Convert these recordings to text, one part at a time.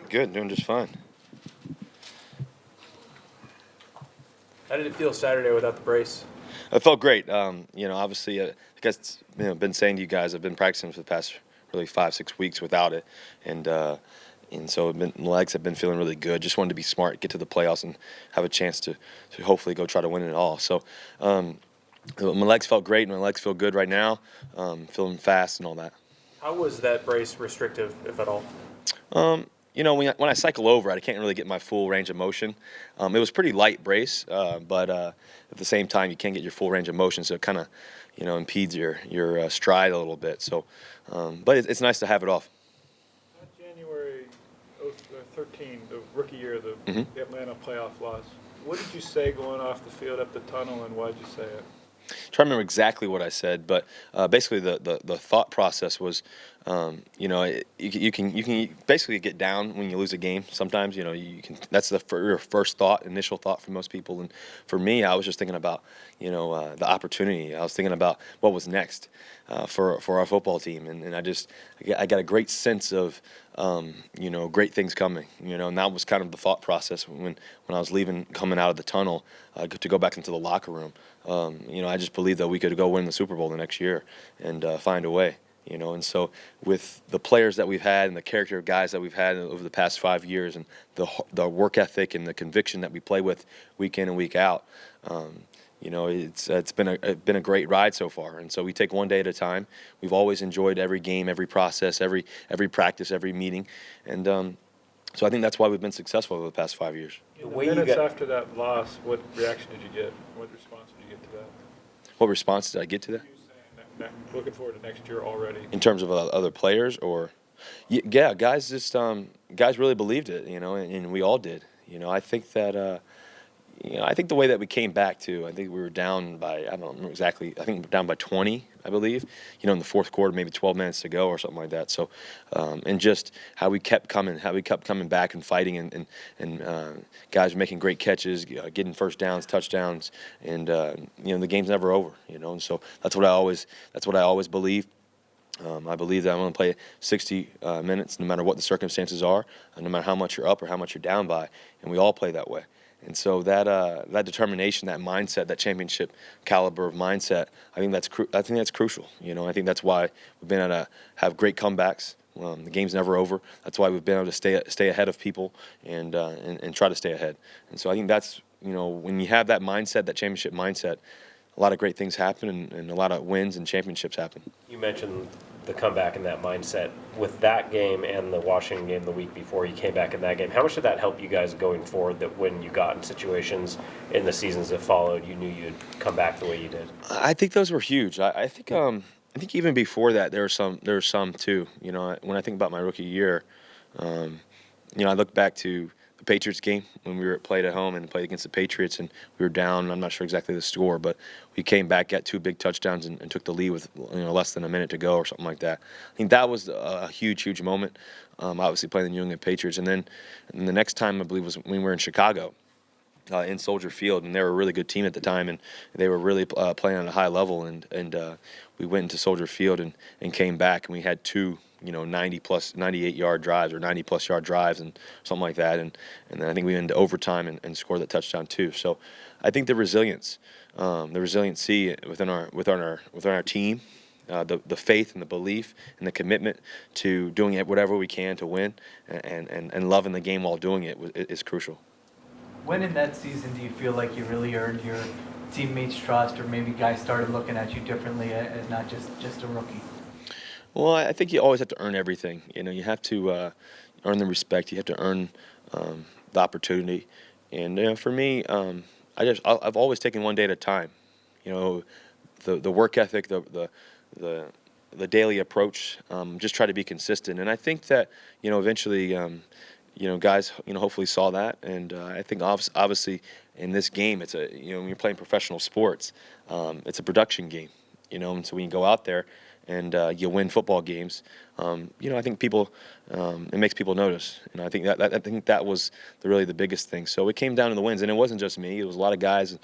Good. Doing just fine. How did it feel Saturday without the brace? It felt great. Obviously, like been saying to you guys, I've been practicing for the past really 5-6 weeks without it, and so my legs have been feeling really good. Just wanted to be smart, get to the playoffs, and have a chance to hopefully go try to win it all. So my legs felt great, and my legs feel good right now. Feeling fast and all that. How was that brace restrictive, if at all? When I cycle over it, I can't really get my full range of motion. It was pretty light brace, but at the same time, you can't get your full range of motion, so it kind of, impedes your stride a little bit. So, but it's nice to have it off. January 13, the rookie year, the Mm-hmm. the Atlanta playoff loss. What did you say going off the field up the tunnel, and why did you say it? Trying to remember exactly what I said, but basically the thought process was, you can basically get down when you lose a game. Sometimes you can. That's your first thought, initial thought for most people. And for me, I was just thinking about the opportunity. I was thinking about what was next for our football team, and I got a great sense of great things coming. And that was kind of the thought process when I was leaving, coming out of the tunnel to go back into the locker room. I just believed that we could go win the Super Bowl the next year and find a way. And so with the players that we've had and the character of guys that we've had over the past 5 years and the work ethic and the conviction that we play with week in and week out, it's been a great ride so far. And so we take one day at a time. We've always enjoyed every game, every process, every practice, every meeting, and so I think that's why we've been successful over the past 5 years. In the minutes after that loss, what reaction did you get? What response did you get to that? What response did I get to that? You saying that looking forward to next year already. In terms of other players, or yeah, guys guys really believed it, and we all did. I think that I think the way that we came back to, I think we were down by, I don't remember exactly, I think down by 20, I believe, in the fourth quarter, maybe 12 minutes to go or something like that. So, and just how we kept coming back and fighting, and guys were making great catches, getting first downs, touchdowns, and the game's never over, and so that's what I always believe. I believe that I'm going to play 60 minutes no matter what the circumstances are, no matter how much you're up or how much you're down by, and we all play that way. And so that determination, that mindset, that championship caliber of mindset, I think that's crucial. I think that's why we've been able to have great comebacks. The game's never over. That's why we've been able to stay ahead of people and try to stay ahead. And so I think that's when you have that mindset, that championship mindset, a lot of great things happen and a lot of wins and championships happen. You mentioned the comeback and that mindset. With that game and the Washington game the week before, you came back in that game. How much did that help you guys going forward, that when you got in situations in the seasons that followed, you knew you'd come back the way you did? I think those were huge. I think even before that there were some too. When I think about my rookie year, I look back to the Patriots game when we played at home and played against the Patriots, and we were down. I'm not sure exactly the score, but we came back, got 2 big touchdowns, and took the lead with less than a minute to go or something like that. I think that was a huge moment. Obviously playing the New England Patriots, and then the next time I believe was when we were in Chicago. In Soldier Field, and they were a really good team at the time, and they were really playing at a high level, and we went into Soldier Field and came back, and we had 2 98-yard drives or 90+ yard drives and something like that, and then I think we went into overtime and scored that touchdown too. So I think the resiliency within our team, the faith and the belief and the commitment to doing it whatever we can to win, and loving the game while doing it is crucial. When in that season do you feel like you really earned your teammates' trust, or maybe guys started looking at you differently as not just a rookie? Well, I think you always have to earn everything. You have to earn the respect. You have to earn the opportunity. And for me, I've always taken one day at a time. The work ethic, the daily approach. Just try to be consistent. And I think that eventually. Guys, hopefully saw that, and I think obviously in this game, it's when you're playing professional sports, it's a production game, and so when you go out there and you win football games, I think it makes people notice, and I think that was really the biggest thing. So it came down to the wins, and it wasn't just me; it was a lot of guys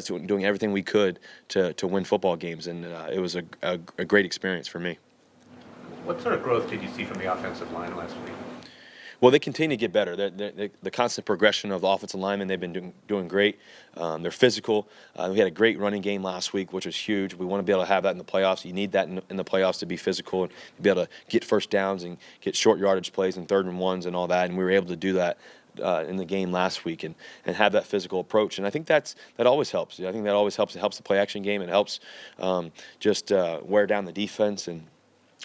doing everything we could to win football games, and it was a great experience for me. What sort of growth did you see from the offensive line last week? Well, they continue to get better. The constant progression of the offensive linemen, they've been doing great. They're physical. We had a great running game last week, which was huge. We want to be able to have that in the playoffs. You need that in the playoffs to be physical and to be able to get first downs and get short yardage plays and 3rd and 1s and all that. And we were able to do that in the game last week and have that physical approach. And I think that always helps. I think that always helps. It helps the play action game. It helps just wear down the defense and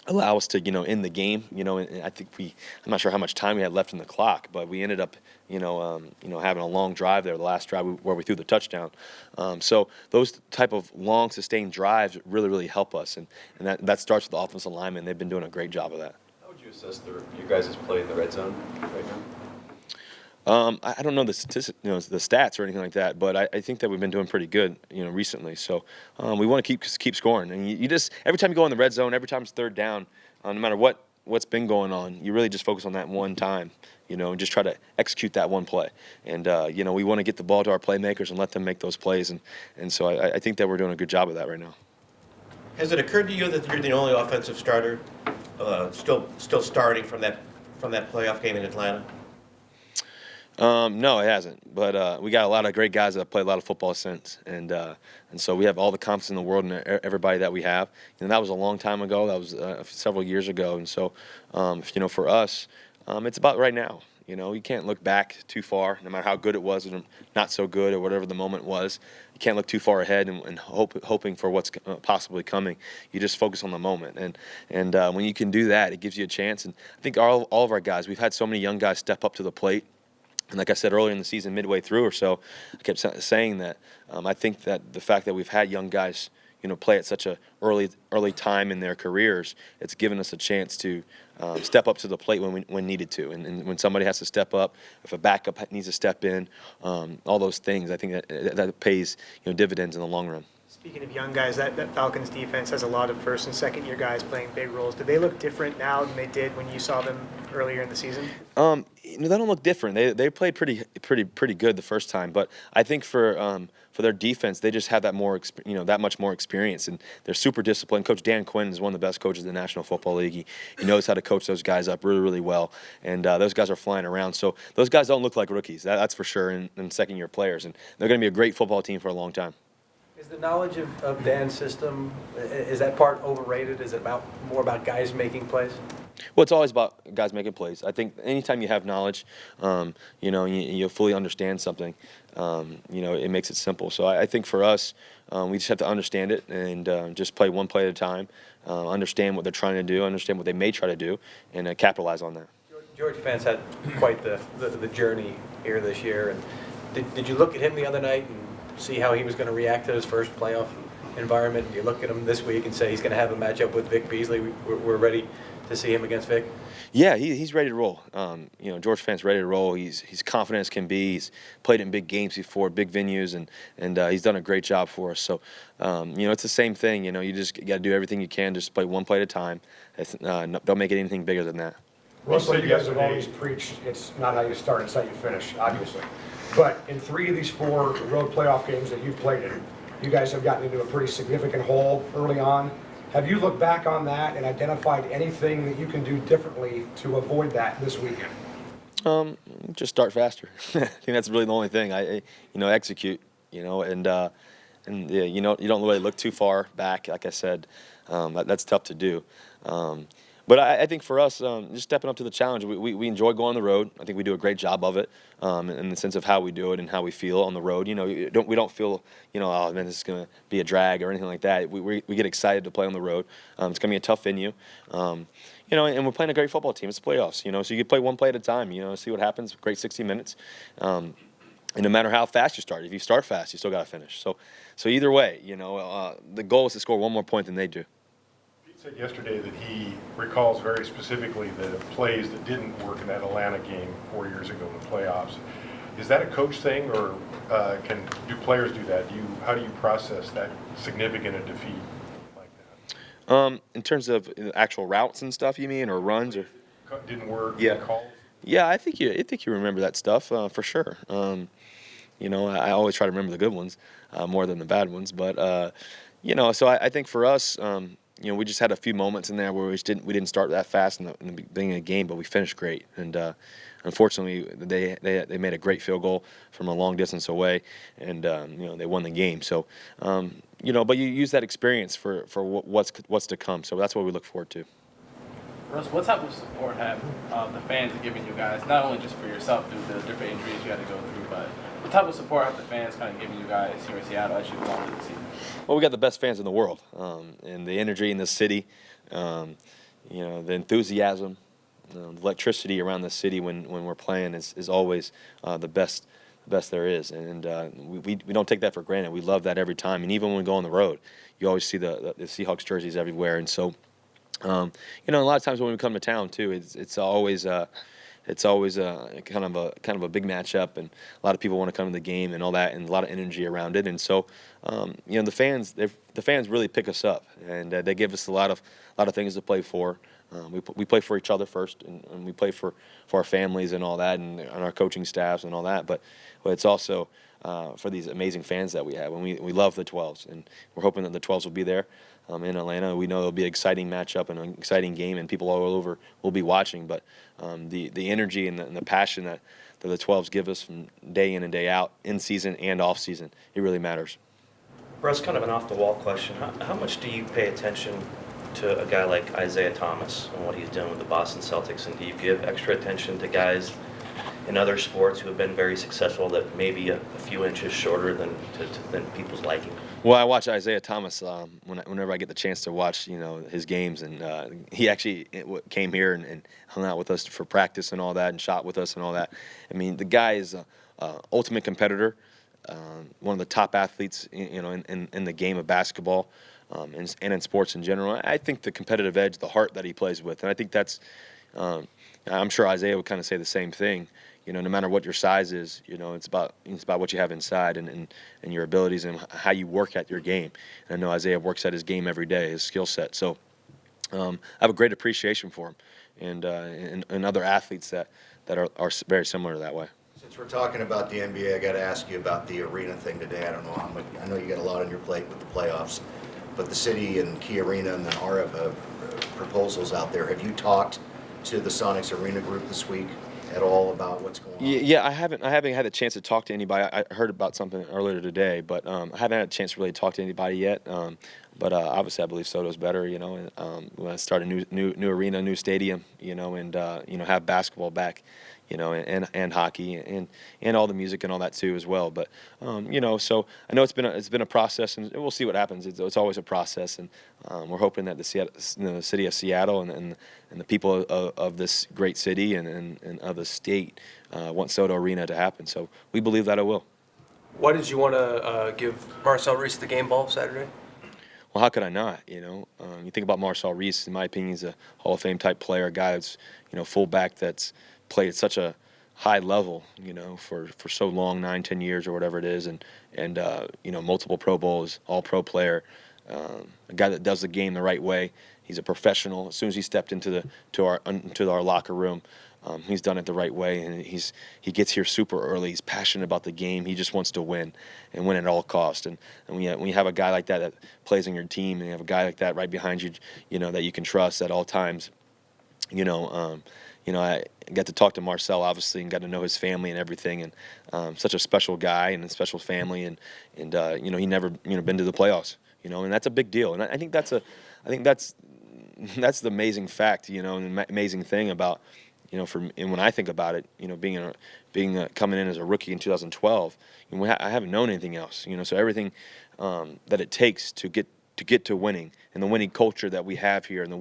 allow us to, end the game. And I think I'm not sure how much time we had left in the clock, but we ended up, having a long drive there, the last drive where we threw the touchdown. So those type of long, sustained drives really, really help us. And that starts with the offensive linemen. They've been doing a great job of that. How would you assess your guys' play in the red zone right now? I don't know the statistics, the stats or anything like that, but I think that we've been doing pretty good, recently. So we want to keep scoring, and you just every time you go in the red zone, every time it's 3rd down, no matter what's been going on, you really just focus on that one time, and just try to execute that one play. And we want to get the ball to our playmakers and let them make those plays, and so I think that we're doing a good job of that right now. Has it occurred to you that you're the only offensive starter still starting from that playoff game in Atlanta? No, it hasn't. But we got a lot of great guys that have played a lot of football since, and so we have all the confidence in the world in everybody that we have. And that was a long time ago. That was several years ago. And so, for us, it's about right now. You can't look back too far, no matter how good it was or not so good or whatever the moment was. You can't look too far ahead and hoping for what's possibly coming. You just focus on the moment, and when you can do that, it gives you a chance. And I think all of our guys, we've had so many young guys step up to the plate. And like I said earlier in the season, midway through or so, I kept saying that I think that the fact that we've had young guys, play at such a early time in their careers, it's given us a chance to step up to the plate when needed to, and when somebody has to step up, if a backup needs to step in, all those things. I think that pays dividends in the long run. Speaking of young guys, that Falcons defense has a lot of 1st and 2nd year guys playing big roles. Do they look different now than they did when you saw them earlier in the season? They don't look different. They played pretty good the first time, but I think for their defense, they just have that much more experience, and they're super disciplined. Coach Dan Quinn is one of the best coaches in the National Football League. He knows how to coach those guys up really, really well, and those guys are flying around. So those guys don't look like rookies, that's for sure, and 2nd-year players, and they're going to be a great football team for a long time. Is the knowledge of Dan's system, is that part overrated? Is it more about guys making plays? Well, it's always about guys making plays. I think anytime you have knowledge, you fully understand something, it makes it simple. So I think for us, we just have to understand it and just play one play at a time, understand what they're trying to do, understand what they may try to do, and capitalize on that. George Fant's had quite the journey here this year. And did you look at him the other night and see how he was going to react to his first playoff environment? And you look at him this week and say he's going to have a matchup with Vic Beasley. We're ready to see him against Vic? Yeah, he's ready to roll. George Fant's ready to roll. He's confident as can be. He's played in big games before, big venues, and he's done a great job for us. So, it's the same thing. You just got to do everything you can. Just play one play at a time. Don't make it anything bigger than that. Russell, you guys have always preached it's not how you start, it's how you finish, obviously. But in 3 of these 4 road playoff games that you've played in, you guys have gotten into a pretty significant hole early on. Have you looked back on that and identified anything that you can do differently to avoid that this weekend? Just start faster. I think that's really the only thing. Execute. You don't really look too far back. Like I said, that's tough to do. But I think for us, just stepping up to the challenge, we enjoy going on the road. I think we do a great job of it in the sense of how we do it and how we feel on the road. We don't feel, oh, man, this is going to be a drag or anything like that. We get excited to play on the road. It's going to be a tough venue. And we're playing a great football team. It's the playoffs, so you can play one play at a time, see what happens. Great 60 minutes. And no matter how fast you start, if you start fast, you still got to finish. So either way, the goal is to score one more point than they do. Said yesterday that he recalls very specifically the plays that didn't work in that Atlanta game 4 years ago in the playoffs. Is that a coach thing, or do players do that? How do you process that significant a defeat like that? In terms of actual routes and stuff, you mean, or runs, or didn't work? Yeah. Calls? Yeah, I think you remember that stuff for sure. I always try to remember the good ones more than the bad ones, but so I think for us. we just had a few moments in there where we didn't start that fast in the beginning of the game, but we finished great. And unfortunately, they made a great field goal from a long distance away, and they won the game. So but you use that experience for what's to come. So that's what we look forward to. Russ, what type of support have the fans giving you guys, not only just for yourself through the different injuries you had to go through, but what type of support have the fans kind of giving you guys here in Seattle as you go on to the season? Well, we got the best fans in the world, and the energy in the city, the enthusiasm, the electricity around the city when we're playing is always the best there is, and we don't take that for granted. We love that every time, and even when we go on the road, you always see the Seahawks jerseys everywhere, and so. A lot of times when we come to town too, it's always kind of a big matchup, and a lot of people want to come to the game and all that, and a lot of energy around it. And so, the fans really pick us up, and they give us a lot of things to play for. We play for each other first, and we play for our families and all that, and our coaching staffs and all that. But it's also for these amazing fans that we have, and we love the 12s, and we're hoping that the 12s will be there. In Atlanta, we know it'll be an exciting matchup and an exciting game, and people all over will be watching. But the energy and the passion that the 12s give us from day in and day out, in season and off season, it really matters. Russ, kind of an off-the-wall question. How much do you pay attention to a guy like Isaiah Thomas and what he's doing with the Boston Celtics, and do you give extra attention to guys in other sports who have been very successful that maybe a few inches shorter than people's liking? Well, I watch Isaiah Thomas whenever I get the chance to watch, his games, and he actually came here and hung out with us for practice and all that, and shot with us and all that. I mean, the guy is an ultimate competitor, one of the top athletes, in the game of basketball, and in sports in general. I think the competitive edge, the heart that he plays with, and I think that's, I'm sure Isaiah would kind of say the same thing. No matter what your size is, it's about what you have inside and your abilities and how you work at your game. And I know Isaiah works at his game every day, his skill set. So I have a great appreciation for him and other athletes that are very similar that way. Since we're talking about the NBA, I got to ask you about the arena thing today. I don't know how much. I know you got a lot on your plate with the playoffs, but the city and Key Arena and the RF proposals out there. Have you talked to the Sonics Arena group this week at all about what's going on? Yeah, I haven't had a chance to talk to anybody. I heard about something earlier today, but I haven't had a chance to really talk to anybody yet. But obviously, I believe Soto's better. And when I start a new arena, new stadium, and have basketball back, and hockey and all the music and all that too as well. But so I know it's been a process, and we'll see what happens. It's always a process, and we're hoping that the city of Seattle and the people of this great city and of the state want Soto Arena to happen. So we believe that it will. Why did you want to give Marcel Reece the game ball Saturday? Well, how could I not? You think about Marcel Reece. In my opinion, he's a Hall of Fame type player, a guy that's fullback that's played at such a high level, for so long, 9-10 years or whatever it is, and multiple Pro Bowls, all pro player, a guy that does the game the right way. He's a professional. As soon as he stepped into our locker room, he's done it the right way, and he gets here super early. He's passionate about the game. He just wants to win and win at all costs. And when you have a guy like that plays on your team, and you have a guy like that right behind you, that you can trust at all times, I got to talk to Marcel, obviously, and got to know his family and everything, and such a special guy and a special family, and he never been to the playoffs, and that's a big deal. And I think that's the amazing fact, and the amazing thing about, and when I think about it, being coming in as a rookie in 2012, I haven't known anything else, so everything that it takes to get to winning, and the winning culture that we have here, and the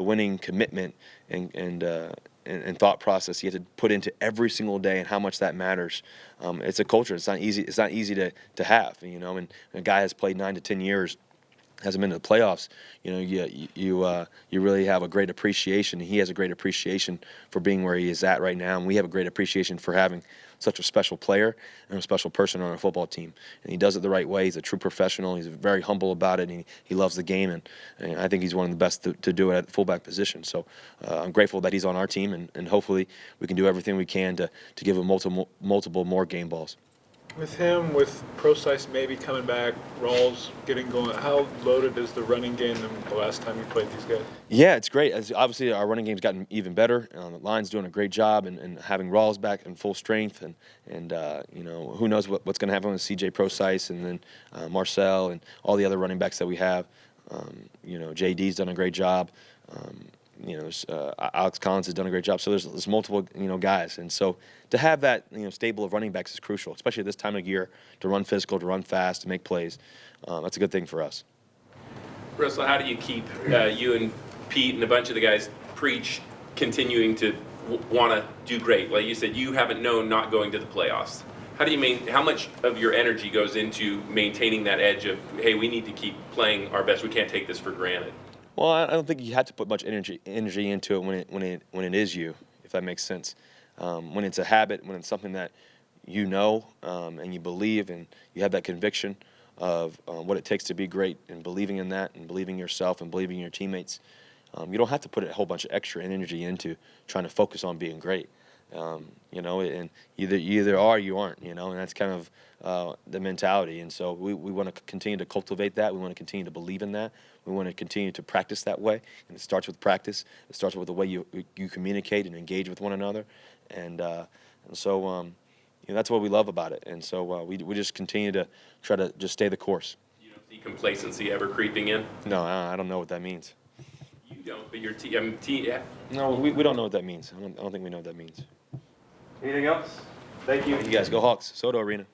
winning commitment and thought process you have to put into every single day, and how much that matters. It's a culture. It's not easy to have, and a guy has played 9 to 10 years, hasn't been to the playoffs, you really have a great appreciation. He has a great appreciation for being where he is at right now, and we have a great appreciation for having such a special player and a special person on our football team. And he does it the right way. He's a true professional. He's very humble about it, and he loves the game, and I think he's one of the best to do it at the fullback position. So I'm grateful that he's on our team, and hopefully we can do everything we can to give him multiple more game balls. With him, with Procise maybe coming back, Rawls getting going, how loaded is the running game than the last time you played these guys? Yeah, it's great. Obviously, our running game's gotten even better. The line's doing a great job, and having Rawls back in full strength, and who knows what's going to happen with C.J. Procise and then Marcel and all the other running backs that we have. J.D.'s done a great job. Alex Collins has done a great job. So there's multiple guys, and so to have that stable of running backs is crucial, especially at this time of year, to run physical, to run fast, to make plays. That's a good thing for us. Russell, how do you keep you and Pete and a bunch of the guys preach continuing to want to do great? Like you said, you haven't known not going to the playoffs. How much of your energy goes into maintaining that edge of, hey, we need to keep playing our best. We can't take this for granted. Well, I don't think you have to put much energy into it when it is you, if that makes sense. When it's a habit, when it's something that and you believe, and you have that conviction of what it takes to be great, and believing in that, and believing in yourself, and believing in your teammates, you don't have to put a whole bunch of extra energy into trying to focus on being great. And you either are or you aren't, and that's kind of the mentality. And so we want to continue to cultivate that. We want to continue to believe in that. We want to continue to practice that way, and it starts with practice. It starts with the way you communicate and engage with one another, and so that's what we love about it. And so we just continue to try to just stay the course. You don't see complacency ever creeping in? No, I don't know what that means. You don't, but your team. No, we don't know what that means. I don't think we know what that means. Anything else? Thank you. You guys go Hawks. Soto Arena.